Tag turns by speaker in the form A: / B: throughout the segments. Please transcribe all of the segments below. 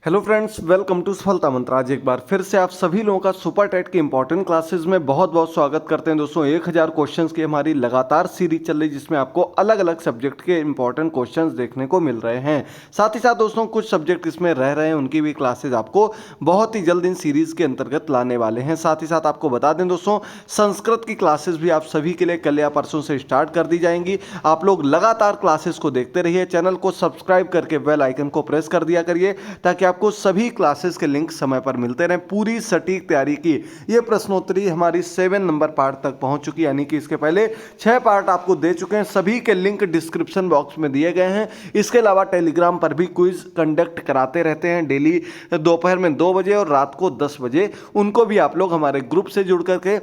A: Hello friends, welcome to सफलता मंत्र। आज एक बार फिर से आप सभी लोगों का सुपर टेट की इंपॉर्टेंट क्लासेस में बहुत बहुत स्वागत करते हैं। दोस्तों 1000 क्वेश्चंस की हमारी लगातार सीरीज चल रही है जिसमें आपको अलग अलग सब्जेक्ट के इंपॉर्टेंट क्वेश्चंस देखने को मिल रहे हैं। साथ ही साथ दोस्तों कुछ सब्जेक्ट इसमें रह रहे हैं, उनकी भी क्लासेज आपको बहुत ही जल्द इन सीरीज के अंतर्गत लाने वाले हैं। साथ ही साथ आपको बता दें दोस्तों, संस्कृत की क्लासेस भी आप सभी के लिए कल या परसों से स्टार्ट कर दी जाएंगी। आप लोग लगातार क्लासेस को देखते रहिए, चैनल को सब्सक्राइब करके बेल आइकन को प्रेस कर दिया करिए ताकि आपको सभी क्लासेस के लिंक समय पर मिलते रहें। पूरी सटीक तैयारी की ये प्रश्नोत्तरी हमारी 7 नंबर पार्ट तक पहुंच चुकी है, यानी कि इसके पहले 6 पार्ट आपको दे चुके हैं। सभी के लिंक डिस्क्रिप्शन बॉक्स में दिए गए हैं। इसके अलावा टेलीग्राम पर भी क्विज कंडक्ट कराते रहते हैं डेली दोपहर में 2 बजे और रात को 10 बजे। उनको भी आप लोग हमारे ग्रुप से जुड़ करके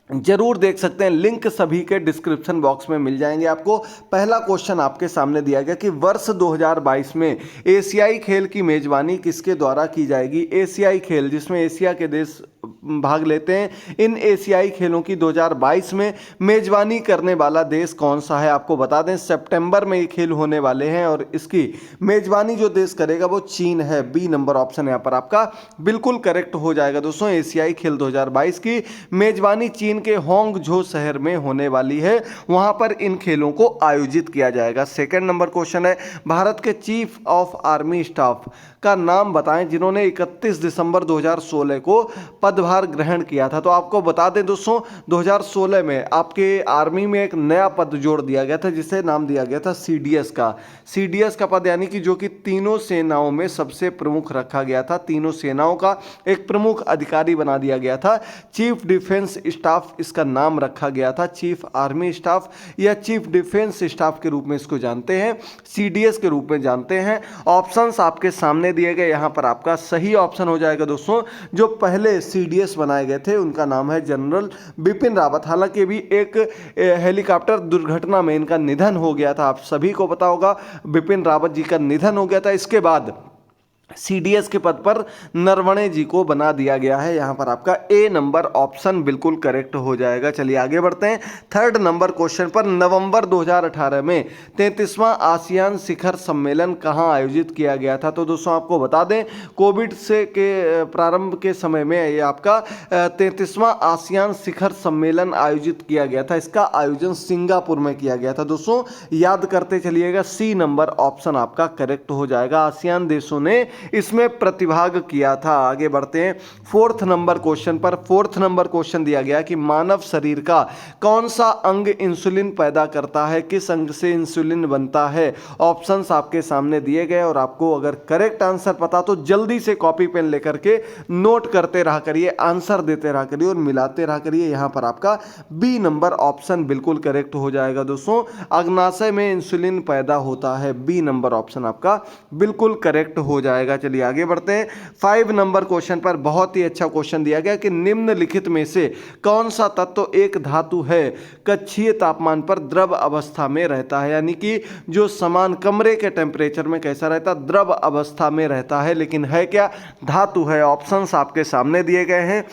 A: जरूर देख सकते हैं। लिंक सभी के डिस्क्रिप्शन बॉक्स में मिल जाएंगे आपको। पहला क्वेश्चन आपके सामने दिया गया कि वर्ष 2022 में एशियाई खेल की मेजबानी किसके द्वारा की जाएगी। एशियाई खेल जिसमें एशिया के देश भाग लेते हैं, इन एशियाई खेलों की 2022 में मेजबानी करने वाला देश कौन सा है। आपको बता दें सितंबर में ये खेल होने वाले हैं और इसकी मेजबानी जो देश करेगा वो चीन है। बी नंबर ऑप्शन यहाँ पर आपका बिल्कुल करेक्ट हो जाएगा। दोस्तों एशियाई खेल 2022 की मेजबानी चीन के होंगझो शहर में होने वाली है, वहां पर इन खेलों को आयोजित किया जाएगा। सेकंड नंबर क्वेश्चन है, भारत के चीफ ऑफ आर्मी स्टाफ का नाम बताएं जिन्होंने 31 दिसंबर 2016 को पदभार ग्रहण किया था। तो आपको बता दें दोस्तों 2016 में आपके आर्मी में एक नया पद जोड़ दिया गया था जिसे नाम दिया गया था सीडीएस का। सीडीएस का पद यानी कि जो कि तीनों सेनाओं में सबसे प्रमुख रखा गया था, तीनों सेनाओं का एक प्रमुख अधिकारी बना दिया गया था। चीफ डिफेंस स्टाफ इसका नाम रखा गया था। चीफ आर्मी स्टाफ या चीफ डिफेंस स्टाफ के रूप में इसको जानते हैं, सीडीएस के रूप में जानते हैं। ऑप्शंस आपके सामने दिए गए, यहां पर आपका सही ऑप्शन हो जाएगा दोस्तों, जो पहले सीडीएस बनाए गए थे उनका नाम है जनरल बिपिन रावत। हालांकि भी एक हेलीकॉप्टर दुर्घटना में इनका निधन हो गया था, आप सभी को पता होगा बिपिन रावत जी का निधन हो गया था। इसके बाद सीडीएस के पद पर नरवणे जी को बना दिया गया है। यहां पर आपका ए नंबर ऑप्शन बिल्कुल करेक्ट हो जाएगा। चलिए आगे बढ़ते हैं। थर्ड नंबर क्वेश्चन पर, नवंबर 2018 में 33वां आसियान शिखर सम्मेलन कहां आयोजित किया गया था। तो दोस्तों आपको बता दें कोविड से के प्रारंभ के समय में ये आपका 33वां आसियान शिखर सम्मेलन आयोजित किया गया था। इसका आयोजन सिंगापुर में किया गया था। दोस्तों याद करते चलिएगा, सी नंबर ऑप्शन आपका करेक्ट हो जाएगा। आसियान देशों ने इसमें प्रतिभाग किया था। आगे बढ़ते हैं फोर्थ नंबर क्वेश्चन पर। फोर्थ नंबर क्वेश्चन दिया गया कि मानव शरीर का कौन सा अंग इंसुलिन पैदा करता है, किस अंग से इंसुलिन बनता है। ऑप्शंस आपके सामने दिए गए और आपको अगर करेक्ट आंसर पता तो जल्दी से कॉपी पेन लेकर के नोट करते रहा करिए, आंसर देते रहा करिए और मिलाते रहा करिए। यहां पर आपका बी नंबर ऑप्शन बिल्कुल करेक्ट हो जाएगा। दोस्तों अग्नाशय में इंसुलिन पैदा होता है, बी नंबर ऑप्शन आपका बिल्कुल करेक्ट हो जाएगा। चलिए आगे बढ़ते हैं। 5 नंबर क्वेश्चन पर बहुत ही अच्छा क्वेश्चन दिया गया कि निम्नलिखित में से कौन सा तत्व एक धातु है कक्षीय तापमान पर द्रव अवस्था में रहता है। यानी कि जो समान कमरे के टेम्परेचर में कैसा रहता है, द्रव अवस्था में रहता है, लेकिन है क्या, धातु है। ऑप्शंस आपके सामने दिए गए हैं,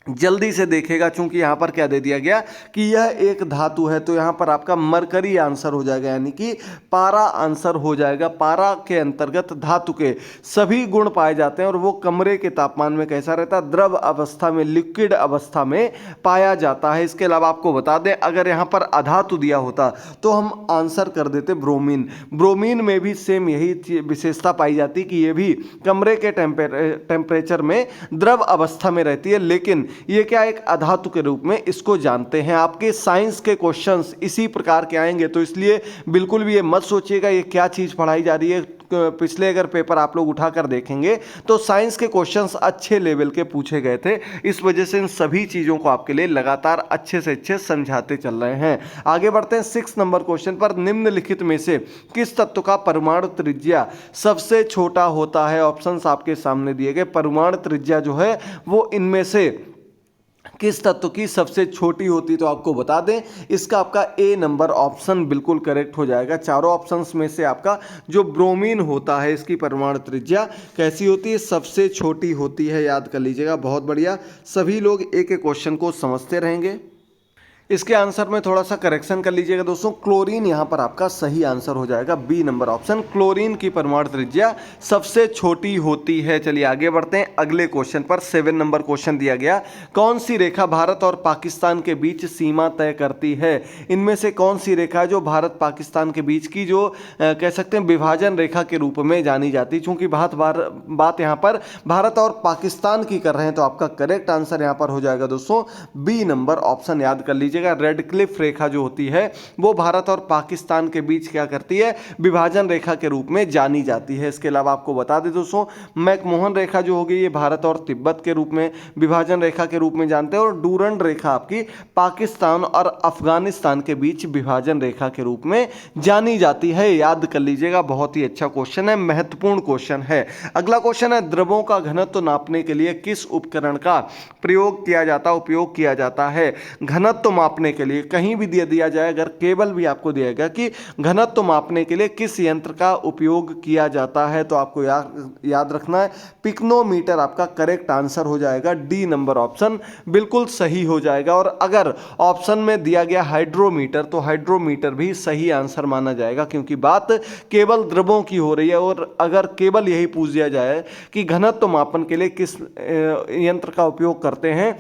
A: जल्दी से देखेगा चूंकि यहां पर क्या दे दिया गया कि यह एक धातु है। तो यहां पर आपका मरकरी आंसर हो जाएगा, यानी कि पारा आंसर हो जाएगा। पारा के अंतर्गत धातु के सभी गुण पाए जाते हैं और वो कमरे के तापमान में कैसा रहता है, द्रव अवस्था में, लिक्विड अवस्था में पाया जाता है। इसके अलावा आपको बता दें अगर यहां पर अधातु दिया होता तो हम आंसर कर देते ब्रोमीन। ब्रोमीन में भी सेम यही विशेषता पाई जाती कि ये भी कमरे के टेम्परेचर में द्रव अवस्था में रहती है, लेकिन ये क्या एक अधातु के रूप में इसको जानते हैं। आपके साइंस के क्वेश्चंस इसी प्रकार के आएंगे, तो इसलिए बिल्कुल भी ये मत सोचिएगा ये क्या चीज़ पढ़ाई जा रही है। पिछले अगर पेपर आप लोग उठाकर देखेंगे तो साइंस के क्वेश्चंस अच्छे लेवल के पूछे गए थे, इस वजह से इन सभी चीज़ों को आपके लिए लगातार अच्छे से अच्छे समझाते चल रहे हैं। आगे बढ़ते हैं 6 नंबर क्वेश्चन पर। निम्नलिखित में से किस तत्व का परमाणु त्रिज्या सबसे छोटा होता है। ऑप्शंस आपके सामने दिए गए। परमाणु त्रिज्या जो है वो इनमें से किस तत्व की सबसे छोटी होती, तो आपको बता दें इसका आपका ए नंबर ऑप्शन बिल्कुल करेक्ट हो जाएगा। चारों ऑप्शंस में से आपका जो ब्रोमीन होता है इसकी परमाणु त्रिज्या कैसी होती है, सबसे छोटी होती है। याद कर लीजिएगा, बहुत बढ़िया। सभी लोग एक एक क्वेश्चन को समझते रहेंगे। इसके आंसर में थोड़ा सा करेक्शन कर लीजिएगा दोस्तों, क्लोरीन यहाँ पर आपका सही आंसर हो जाएगा, बी नंबर ऑप्शन। क्लोरीन की परमाणु त्रिज्या सबसे छोटी होती है। चलिए आगे बढ़ते हैं अगले क्वेश्चन पर। 7 नंबर क्वेश्चन दिया गया, कौन सी रेखा भारत और पाकिस्तान के बीच सीमा तय करती है? इनमें से कौन सी रेखा है जो भारत पाकिस्तान के बीच की जो कह सकते हैं विभाजन रेखा के रूप में जानी जाती है? चूंकि बात यहाँ पर भारत और पाकिस्तान की कर रहे हैं, तो आपका करेक्ट आंसर यहाँ पर हो जाएगा दोस्तों बी नंबर ऑप्शन। याद कर लीजिए, रेड क्लिफ रेखा जो होती है वो भारत और पाकिस्तान के बीच क्या करती है, विभाजन रेखा के रूप में जानी जाती है। इसके अलावा आपको बता दें दोस्तों, मैकमोहन रेखा जो होगी ये भारत और तिब्बत के रूप में विभाजन रेखा के रूप में जानते हैं, और डूरंड रेखा आपकी पाकिस्तान और अफगानिस्तान के बीच विभाजन रेखा के रूप में जानी जाती है। याद कर लीजिएगा, बहुत ही अच्छा क्वेश्चन है, महत्वपूर्ण क्वेश्चन है। अगला क्वेश्चन है, द्रवों का घनत्व नापने के लिए किस उपकरण का उपयोग किया जाता है? घनत्व मापने के लिए कहीं भी दिया जाए, अगर केवल भी आपको दिया गया कि घनत्व मापने के लिए किस यंत्र का उपयोग किया जाता है, तो आपको याद रखना है पिक्नोमीटर आपका करेक्ट आंसर हो जाएगा, डी नंबर ऑप्शन बिल्कुल सही हो जाएगा। और अगर ऑप्शन में दिया गया हाइड्रोमीटर, तो हाइड्रोमीटर भी सही आंसर माना जाएगा, क्योंकि बात केवल द्रवों की हो रही है। और अगर केवल यही पूछ दिया जाए कि घनत्व मापन के लिए किस यंत्र का उपयोग करते हैं,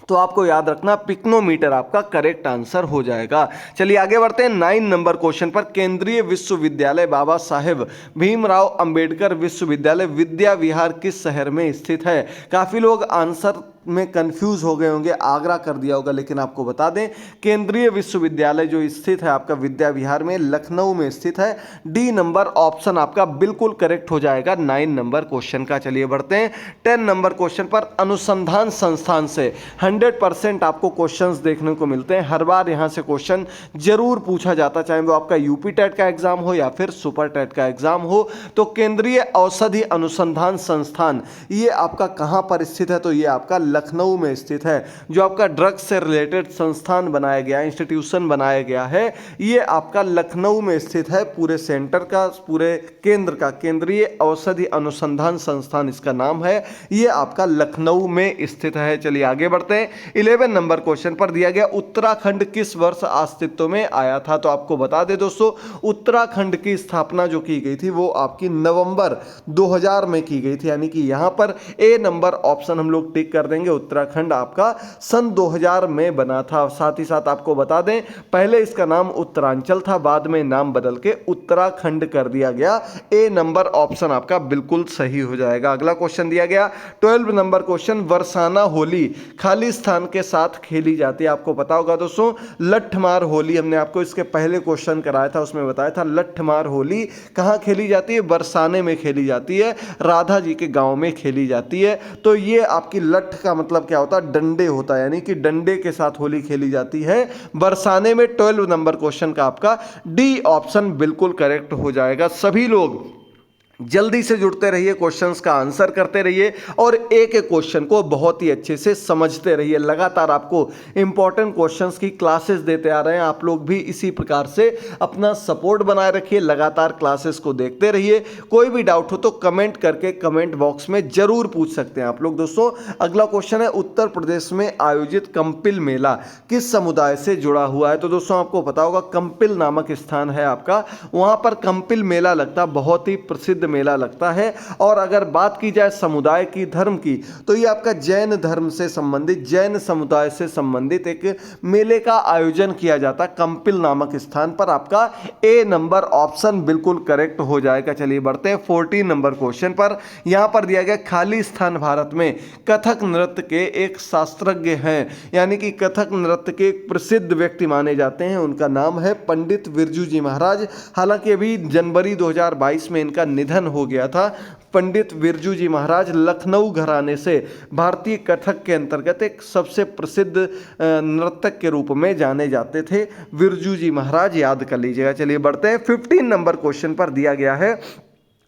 A: तो आपको याद रखना पिक्नोमीटर आपका करेक्ट आंसर हो जाएगा। चलिए आगे बढ़ते हैं 9 नंबर क्वेश्चन पर। केंद्रीय विश्वविद्यालय बाबा साहेब भीमराव अंबेडकर विश्वविद्यालय विद्या विहार किस शहर में स्थित है? काफी लोग आंसर में कंफ्यूज हो गए होंगे, आगरा कर दिया होगा, लेकिन आपको बता दें केंद्रीय विश्वविद्यालय जो स्थित है आपका विद्या विहार में, लखनऊ में स्थित है। डी नंबर ऑप्शन आपका बिल्कुल करेक्ट हो जाएगा 9 नंबर क्वेश्चन का। चलिए बढ़ते हैं 10 नंबर क्वेश्चन पर। अनुसंधान संस्थान से 100% आपको क्वेश्चंस देखने को मिलते हैं, हर बार यहां से क्वेश्चन जरूर पूछा जाता, चाहे वो आपका यूपी टेट का एग्जाम हो या फिर सुपर टेट का एग्जाम हो। तो केंद्रीय औषधि अनुसंधान संस्थान ये आपका कहां पर स्थित है? तो ये आपका लखनऊ में स्थित है। जो आपका ड्रग्स से रिलेटेड संस्थान बनाया गया, इंस्टीट्यूशन बनाया गया है, ये आपका लखनऊ में स्थित है। पूरे सेंटर का, पूरे केंद्र का केंद्रीय औषधि अनुसंधान संस्थान इसका नाम है, ये आपका लखनऊ में स्थित है। चलिए आगे बढ़ते हैं 11 नंबर क्वेश्चन पर। दिया गया उत्तराखंड किस वर्ष अस्तित्व में आया था? तो आपको बता दें दोस्तों, उत्तराखंड की स्थापना जो की गई थी वो आपकी नवंबर 2000 में की गई थी, यानी कि यहां पर ए नंबर ऑप्शन हम लोग टिक कर देंगे। उत्तराखंड आपका सन 2000 में बना था। साथ ही साथ आपको बता दें पहले इसका नाम उत्तरांचल था, बाद में नाम बदल के उत्तराखंड कर दिया गया। ए नंबर ऑप्शन आपका बिल्कुल सही हो जाएगा। अगला क्वेश्चन दिया गया 12 नंबर क्वेश्चन। बरसाना होली खाली स्थान के साथ खेली जाती है। आपको पता होगा दोस्तों, लठमार होली हमने आपको इसके पहले क्वेश्चन कराया था, उसमें बताया था लठमार होली कहां खेली जाती है? बरसाने में खेली जाती है, राधा जी के गांव में खेली जाती है। तो ये आपकी लठ का मतलब क्या होता है? डंडे होता है, यानी कि डंडे के साथ होली खेली जाती है बरसाने में। 12 नंबर क्वेश्चन का आपका डी ऑप्शन बिल्कुल करेक्ट हो जाएगा। सभी लोग जल्दी से जुड़ते रहिए, क्वेश्चंस का आंसर करते रहिए और एक एक क्वेश्चन को बहुत ही अच्छे से समझते रहिए। लगातार आपको इंपॉर्टेंट क्वेश्चंस की क्लासेस देते आ रहे हैं, आप लोग भी इसी प्रकार से अपना सपोर्ट बनाए रखिए, लगातार क्लासेस को देखते रहिए। कोई भी डाउट हो तो कमेंट करके कमेंट बॉक्स में जरूर पूछ सकते हैं आप लोग। दोस्तों अगला क्वेश्चन है, उत्तर प्रदेश में आयोजित कंपिल मेला किस समुदाय से जुड़ा हुआ है? तो दोस्तों आपको पता होगा कंपिल नामक स्थान है आपका, वहां पर कंपिल मेला लगता, बहुत ही प्रसिद्ध मेला लगता है। और अगर बात की जाए समुदाय की, धर्म की, तो ये आपका जैन धर्म से संबंधित, जैन समुदाय से संबंधित एक मेले का आयोजन किया जाता कंपिल नामक स्थान पर। आपका ए नंबर ऑप्शन बिल्कुल करेक्ट हो जाएगा। चलिए बढ़ते हैं 14 नंबर क्वेश्चन पर। यहां पर दिया गया खाली स्थान भारत में कथक नृत्य के एक शास्त्रज्ञ हैं, यानी कि कथक नृत्य के एक प्रसिद्ध व्यक्ति माने जाते हैं, उनका नाम है पंडित बिरजू जी महाराज। हालांकि अभी जनवरी 2022 में इनका निधन हो गया था। पंडित बिरजू जी महाराज लखनऊ घराने से भारतीय कथक के अंतर्गत एक सबसे प्रसिद्ध नर्तक के रूप में जाने जाते थे बिरजू जी महाराज, याद कर लीजिएगा। चलिए बढ़ते हैं 15 नंबर क्वेश्चन पर। दिया गया है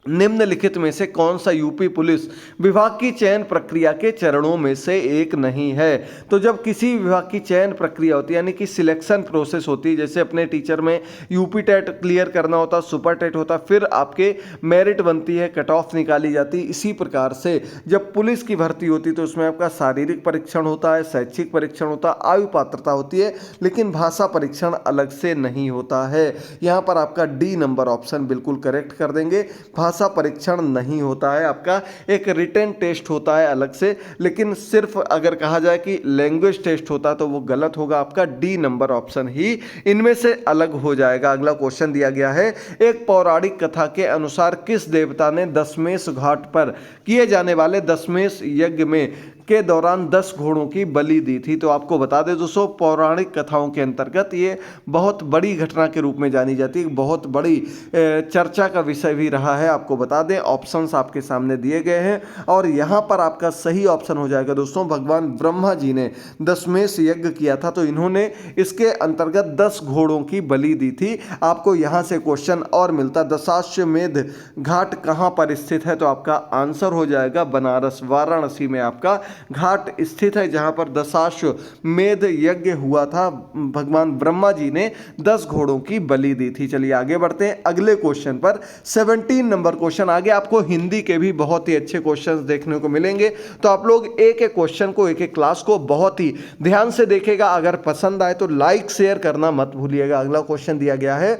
A: निम्नलिखित में से कौन सा यूपी पुलिस विभाग की चयन प्रक्रिया के चरणों में से एक नहीं है। तो जब किसी विभाग की चयन प्रक्रिया होती है यानी कि सिलेक्शन प्रोसेस होती है, जैसे अपने टीचर में यूपी टेट क्लियर करना होता, सुपर टेट होता, फिर आपके मेरिट बनती है, कट ऑफ निकाली जाती है। इसी प्रकार से जब पुलिस की भर्ती होती है तो उसमें आपका शारीरिक परीक्षण होता है, शैक्षिक परीक्षण होता है, आयु पात्रता होती है, लेकिन भाषा परीक्षण अलग से नहीं होता है। यहाँ पर आपका डी नंबर ऑप्शन बिल्कुल करेक्ट कर देंगे। भाषा परीक्षण नहीं होता है, आपका एक रिटन टेस्ट होता है अलग से, लेकिन सिर्फ अगर कहा जाए कि लैंग्वेज टेस्ट होता तो वो गलत होगा। आपका डी नंबर ऑप्शन ही इनमें से अलग हो जाएगा। अगला क्वेश्चन दिया गया है, एक पौराणिक कथा के अनुसार किस देवता ने दशमेश घाट पर किए जाने वाले दशमेश यज्ञ में के दौरान 10 घोड़ों की बलि दी थी। तो आपको बता दें दोस्तों, पौराणिक कथाओं के अंतर्गत ये बहुत बड़ी घटना के रूप में जानी जाती है, बहुत बड़ी चर्चा का विषय भी रहा है। आपको बता दें, ऑप्शंस आपके सामने दिए गए हैं और यहाँ पर आपका सही ऑप्शन हो जाएगा दोस्तों, भगवान ब्रह्मा जी ने दशमेश यज्ञ किया था तो इन्होंने इसके अंतर्गत 10 घोड़ों की बलि दी थी। आपको यहाँ से क्वेश्चन और मिलता, दशाश्वमेध घाट कहाँ पर स्थित है, तो आपका आंसर हो जाएगा बनारस, वाराणसी में आपका घाट स्थित है, जहां पर दशाश्वमेध यज्ञ हुआ था। भगवान ब्रह्मा जी ने 10 घोड़ों की बलि दी थी। चलिए आगे बढ़ते हैं अगले क्वेश्चन पर। 17 नंबर क्वेश्चन, आगे आपको हिंदी के भी बहुत ही अच्छे क्वेश्चंस देखने को मिलेंगे, तो आप लोग एक एक क्वेश्चन को, एक एक क्लास को बहुत ही ध्यान से देखेगा। अगर पसंद आए तो लाइक शेयर करना मत भूलिएगा। अगला क्वेश्चन दिया गया है,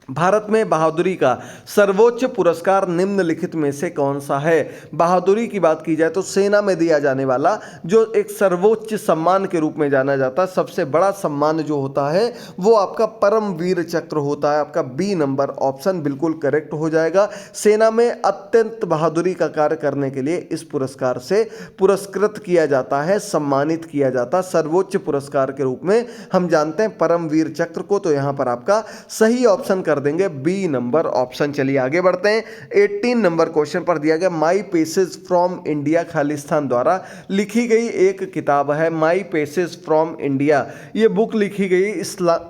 A: भारत में बहादुरी का सर्वोच्च पुरस्कार निम्नलिखित में से कौन सा है। बहादुरी की बात की जाए तो सेना में दिया जाने वाला जो एक सर्वोच्च सम्मान के रूप में जाना जाता है, सबसे बड़ा सम्मान जो होता है वो आपका परम वीर चक्र होता है। आपका बी नंबर ऑप्शन बिल्कुल करेक्ट हो जाएगा। सेना में अत्यंत बहादुरी का कार्य करने के लिए इस पुरस्कार से पुरस्कृत किया जाता है, सम्मानित किया जाता है सर्वोच्च पुरस्कार के रूप में हम जानते हैं परम वीर चक्र को। तो यहाँ पर आपका सही ऑप्शन कर देंगे बी नंबर ऑप्शन। चलिए आगे बढ़ते हैं। 18 नंबर क्वेश्चन पर दिया गया, माई पेसेज फ्रॉम इंडिया खालिस्तान द्वारा लिखी गई एक किताब है। माई पेसेज फ्रॉम इंडिया ये बुक लिखी गई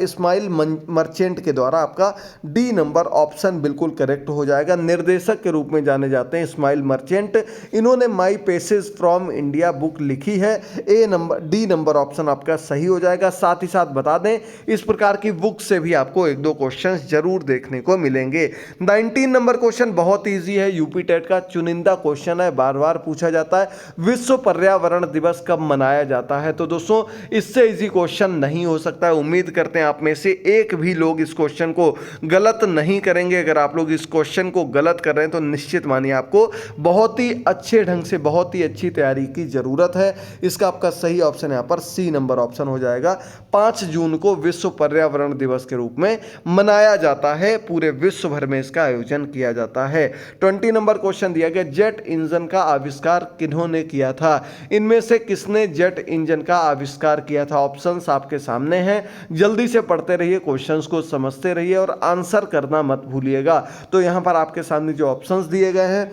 A: इस्माइल मर्चेंट के द्वारा। आपका डी नंबर ऑप्शन बिल्कुल करेक्ट हो जाएगा। निर्देशक के रूप में जाने जाते हैं इस्माइल मर्चेंट, इन्होंने माई पेसेज फ्रॉम इंडिया बुक लिखी है। डी नंबर ऑप्शन आपका सही हो जाएगा। साथ ही साथ बता दें, इस प्रकार की बुक से भी आपको एक दो क्वेश्चन जरूर देखने को मिलेंगे। 19 नंबर क्वेश्चन बहुत इजी है, यूपी टेट का चुनिंदा क्वेश्चन है, बार बार पूछा जाता है। विश्व पर्यावरण दिवस कब मनाया जाता है। तो दोस्तों इससे इजी क्वेश्चन नहीं हो सकता है। उम्मीद करते हैं आप में से एक भी लोग इस क्वेश्चन को गलत नहीं करेंगे। अगर आप लोग इस क्वेश्चन को गलत कर रहे हैं तो निश्चित मानिए आपको बहुत ही अच्छे ढंग से, बहुत ही अच्छी तैयारी की जरूरत है। इसका आपका सही ऑप्शन यहाँ पर सी नंबर ऑप्शन हो जाएगा। 5 जून को विश्व पर्यावरण दिवस के रूप में मनाया जाता है, पूरे विश्व भर में इसका आयोजन किया जाता है। 20 नंबर क्वेश्चन दिया गया, जेट इंजन का आविष्कार किन्होंने किया था। इनमें से किसने जेट इंजन का आविष्कार किया था। ऑप्शंस आपके सामने हैं, जल्दी से पढ़ते रहिए, क्वेश्चंस को समझते रहिए और आंसर करना मत भूलिएगा। तो यहां पर आपके सामने जो ऑप्शंस दिए गए हैं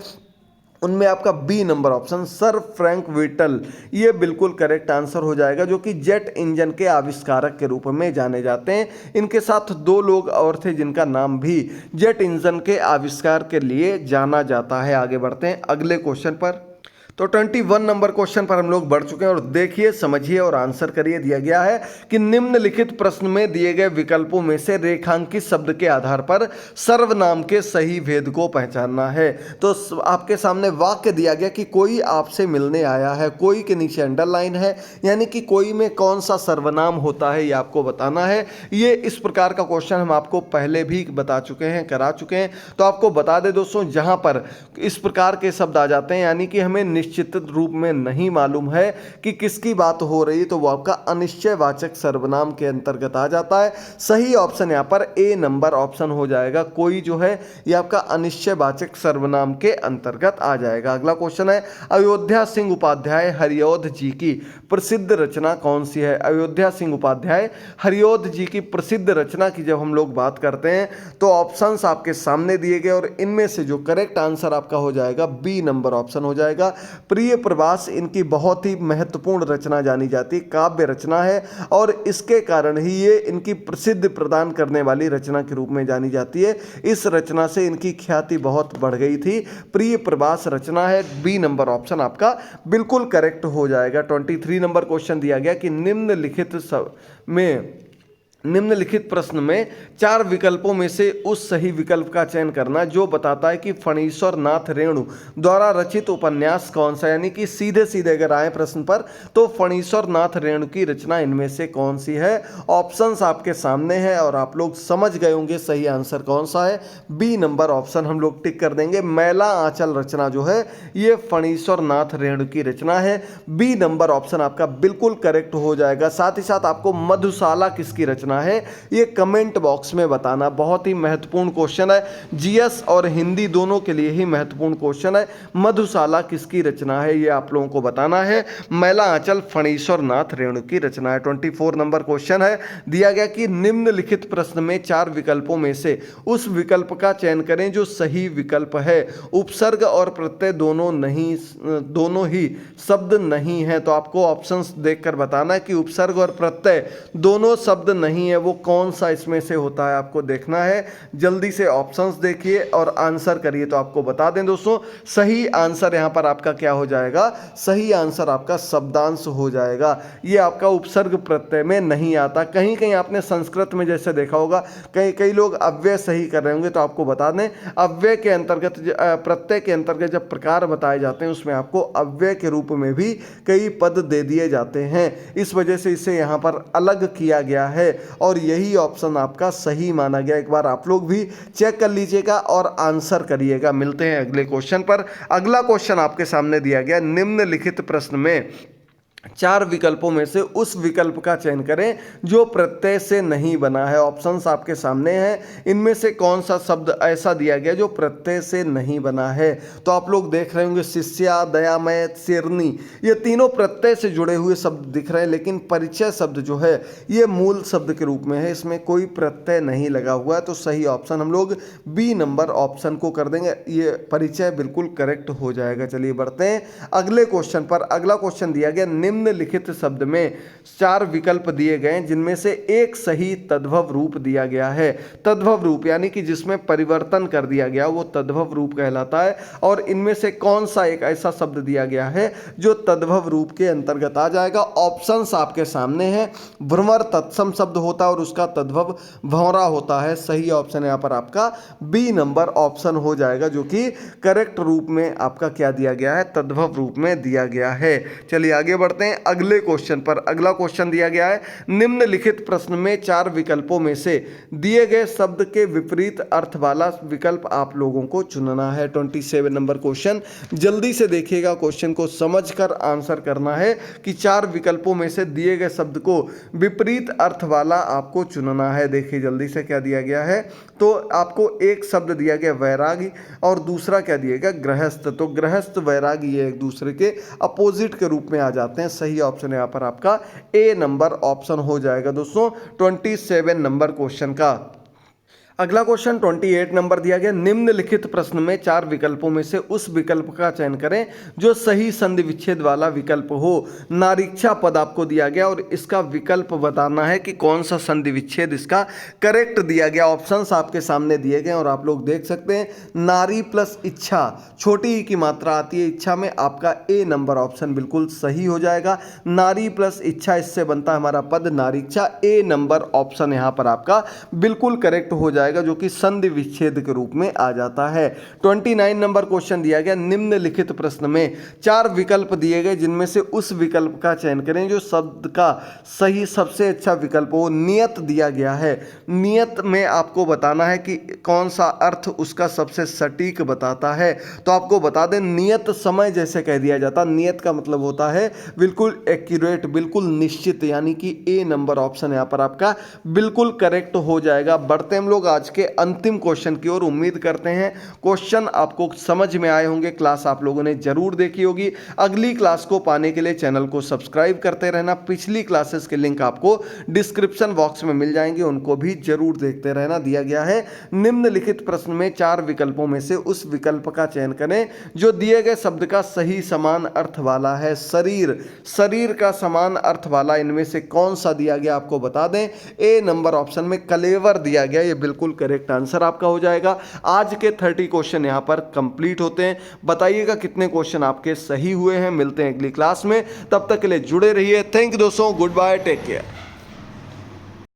A: उनमें आपका B number option sir Frank Whittle ये बिल्कुल करेक्ट आंसर हो जाएगा, जो कि जेट इंजन के आविष्कारक के रूप में जाने जाते हैं। इनके साथ 2 लोग और थे जिनका नाम भी जेट इंजन के आविष्कार के लिए जाना जाता है। आगे बढ़ते हैं अगले क्वेश्चन पर। तो 21 नंबर क्वेश्चन पर हम लोग बढ़ चुके हैं और देखिए, समझिए और आंसर करिए। दिया गया है कि निम्नलिखित प्रश्न में दिए गए विकल्पों में से रेखांकित शब्द के आधार पर सर्वनाम के सही भेद को पहचानना है। तो आपके सामने वाक्य दिया गया कि कोई आपसे मिलने आया है, कोई के नीचे अंडरलाइन है, यानी कि कोई में कौन सा सर्वनाम होता है ये आपको बताना है। ये इस प्रकार का क्वेश्चन हम आपको पहले भी बता चुके हैं, करा चुके हैं। तो आपको बता दें दोस्तों, जहां पर इस प्रकार के शब्द आ जाते हैं यानी कि हमें निश्चित रूप में नहीं मालूम है कि किसकी बात हो रही, तो वो आपका अनिश्चयवाचक सर्वनाम के अंतर्गत आ जाता है। सही ऑप्शन यहाँ पर ए नंबर ऑप्शन हो जाएगा। कोई जो है ये आपका अनिश्चयवाचक सर्वनाम के अंतर्गत आ जाएगा। अगला क्वेश्चन है, अयोध्या सिंह उपाध्याय हरिऔध जी की प्रसिद्ध रचना कौन सी है। अयोध्या सिंह उपाध्याय हरिऔध जी की प्रसिद्ध रचना की जब हम लोग बात करते हैं तो ऑप्शंस आपके सामने दिए गए और इनमें से जो करेक्ट आंसर आपका हो जाएगा बी नंबर ऑप्शन हो जाएगा। प्रिय प्रवास इनकी बहुत ही महत्वपूर्ण रचना जानी जाती है, काव्य रचना है और इसके कारण ही ये इनकी प्रसिद्ध प्रदान करने वाली रचना के रूप में जानी जाती है। इस रचना से इनकी ख्याति बहुत बढ़ गई थी। प्रिय प्रवास रचना है, बी नंबर ऑप्शन आपका बिल्कुल करेक्ट हो जाएगा। 23 नंबर क्वेश्चन दिया गया कि निम्नलिखित प्रश्न में 4 विकल्पों में से उस सही विकल्प का चयन करना जो बताता है कि फणीश्वर नाथ रेणु द्वारा रचित उपन्यास कौन सा। यानी कि सीधे सीधे अगर आए प्रश्न पर तो फणीश्वर नाथ रेणु की रचना इनमें से कौन सी है। ऑप्शंस आपके सामने है और आप लोग समझ गए होंगे सही आंसर कौन सा है। बी नंबर ऑप्शन हम लोग टिक कर देंगे। मैला आंचल रचना जो है ये फणीश्वर नाथ रेणु की रचना है। बी नंबर ऑप्शन आपका बिल्कुल करेक्ट हो जाएगा। साथ ही साथ आपको मधुशाला किसकी रचना है ये कमेंट बॉक्स में बताना। बहुत ही महत्वपूर्ण क्वेश्चन है, जीएस और हिंदी दोनों के लिए ही महत्वपूर्ण क्वेश्चन है। मधुशाला किसकी रचना है ये आप लोगों को बताना है। मैला आंचल फणीश्वर नाथ रेणु की रचना है। 24 नंबर क्वेश्चन है, दिया गया कि निम्नलिखित प्रश्न में 4 विकल्पों में से उस विकल्प का चयन करें जो सही विकल्प है। उपसर्ग और प्रत्यय दोनों ही शब्द नहीं है। तो आपको ऑप्शंस देखकर बताना है कि उपसर्ग और प्रत्यय दोनों शब्द नहीं है, वो कौन सा इसमें से होता है आपको देखना है। जल्दी से ऑप्शंस देखिए और आंसर करिए। तो आपको बता दें दोस्तों, सही आंसर यहां पर आपका क्या हो जाएगा, सही आंसर आपका शब्दांश हो जाएगा। ये आपका उपसर्ग प्रत्यय में नहीं आता। कहीं कहीं आपने संस्कृत में जैसे देखा होगा कई लोग अव्यय सही कर रहे होंगे। तो आपको बता दें अव्यय के अंतर्गत प्रत्यय के अंतर्गत जब प्रकार बताए जाते हैं उसमें आपको अव्यय के रूप में भी कई पद दे दिए जाते हैं। इस वजह से इसे यहां पर अलग किया गया है और यही ऑप्शन आपका सही माना गया। एक बार आप लोग भी चेक कर लीजिएगा और आंसर करिएगा। मिलते हैं अगले क्वेश्चन पर। अगला क्वेश्चन आपके सामने दिया गया, निम्नलिखित प्रश्न में 4 विकल्पों में से उस विकल्प का चयन करें जो प्रत्यय से नहीं बना है। ऑप्शंस आपके सामने हैं, इनमें से कौन सा शब्द ऐसा दिया गया जो प्रत्यय से नहीं बना है। तो आप लोग देख रहे होंगे शिष्या, दयामय, शेरनी, ये तीनों प्रत्यय से जुड़े हुए शब्द दिख रहे हैं, लेकिन परिचय शब्द जो है ये मूल शब्द के रूप में है, इसमें कोई प्रत्यय नहीं लगा हुआ है। तो सही ऑप्शन हम लोग बी नंबर ऑप्शन को कर देंगे, ये परिचय बिल्कुल करेक्ट हो जाएगा। चलिए बढ़ते हैं अगले क्वेश्चन पर। अगला क्वेश्चन दिया गया, निम्नलिखित शब्द में 4 विकल्प दिए गए जिनमें से एक सही तद्भव रूप दिया गया है। तद्भव रूप यानी कि जिसमें परिवर्तन कर दिया गया वो तद्भव रूप कहलाता है। और इनमें से कौन सा एक ऐसा शब्द दिया गया है जो तद्भव रूप के अंतर्गत आ जाएगा। ऑप्शंस आपके सामने हैं। भ्रमर तत्सम शब्द होता है और उसका तद्भव भंवरा होता है। सही ऑप्शन यहां पर आपका बी नंबर ऑप्शन हो जाएगा, जो कि करेक्ट रूप में आपका क्या दिया गया है, तद्भव रूप में दिया गया है। चलिए आगे बढ़ते हैं अगले क्वेश्चन पर। अगला क्वेश्चन दिया गया है, निम्नलिखित प्रश्न में 4 विकल्पों में से दिए गए शब्द के विपरीत अर्थ वाला विकल्प आप लोगों को चुनना है। 27 नंबर क्वेश्चन, जल्दी से देखिएगा, क्वेश्चन को समझकर आंसर करना है कि 4 विकल्पों में से दिए गए शब्द को विपरीत अर्थ वाला आपको चुनना है। देखिए जल्दी से क्या दिया गया है। तो आपको एक शब्द दिया गया वैरागी और दूसरा क्या दिया गया, गृहस्थ। तो गृहस्थ वैरागी ये एक दूसरे के अपोजिट के रूप में आ जाते हैं। सही ऑप्शन यहाँ पर आपका ए नंबर ऑप्शन हो जाएगा दोस्तों 27 नंबर क्वेश्चन का। अगला क्वेश्चन 28 नंबर दिया गया, निम्नलिखित प्रश्न में 4 विकल्पों में से उस विकल्प का चयन करें जो सही संधि विच्छेद वाला विकल्प हो। नारीक्षा पद आपको दिया गया और इसका विकल्प बताना है कि कौन सा संधि विच्छेद इसका करेक्ट दिया गया। ऑप्शंस आपके सामने दिए गए और आप लोग देख सकते हैं। नारी प्लस इच्छा, छोटी ई की मात्रा आती है इच्छा में, आपका ए नंबर ऑप्शन बिल्कुल सही हो जाएगा। नारी प्लस इच्छा, इससे बनता है हमारा पद नारीक्षा। ए नंबर ऑप्शन यहाँ पर आपका बिल्कुल करेक्ट हो जाएगा, जो कि संधि विच्छेद के रूप में आ जाता है। 29 नंबर क्वेश्चन दिया गया, निम्नलिखित प्रश्न में 4 विकल्प दिए गए जिनमें से उस विकल्प का चयन करें जो शब्द का सही सबसे अच्छा विकल्प हो। नियत दिया गया है, नियत में आपको बताना है कि कौन सा अर्थ उसका सबसे सटीक बताता है। तो आपको बता दें नियत समय जैसे कह दिया जाता, नियत का मतलब होता है बिल्कुल एक्यूरेट, बिल्कुल निश्चित, यानी कि ए नंबर ऑप्शन यहाँ पर आपका बिल्कुल करेक्ट हो जाएगा। बढ़ते हम लोग आ आज के अंतिम क्वेश्चन की ओर। उम्मीद करते हैं क्वेश्चन आपको समझ में आए होंगे, क्लास आप लोगों ने जरूर देखी होगी। अगली क्लास को पाने के लिए चैनल को सब्सक्राइब करते रहना। पिछली क्लासेस के लिंक आपको डिस्क्रिप्शन बॉक्स में मिल जाएंगे, उनको भी जरूर देखते रहना। दिया गया है निम्नलिखित प्रश्न में 4 विकल्पों में से उस विकल्प का चयन करें जो दिए गए शब्द का सही समान अर्थ वाला है। शरीर, शरीर का समान अर्थ वाला इनमें से कौन सा दिया गया आपको बता दें। ए नंबर ऑप्शन में कलेवर दिया गया, ये बिल्कुल करेक्ट आंसर आपका हो जाएगा। आज के 30 क्वेश्चन यहां पर कंप्लीट होते हैं। बताइएगा कितने क्वेश्चन आपके सही हुए हैं। मिलते हैं अगली क्लास में, तब तक के लिए जुड़े रहिए। थैंक यू दोस्तों, गुड बाय, टेक केयर।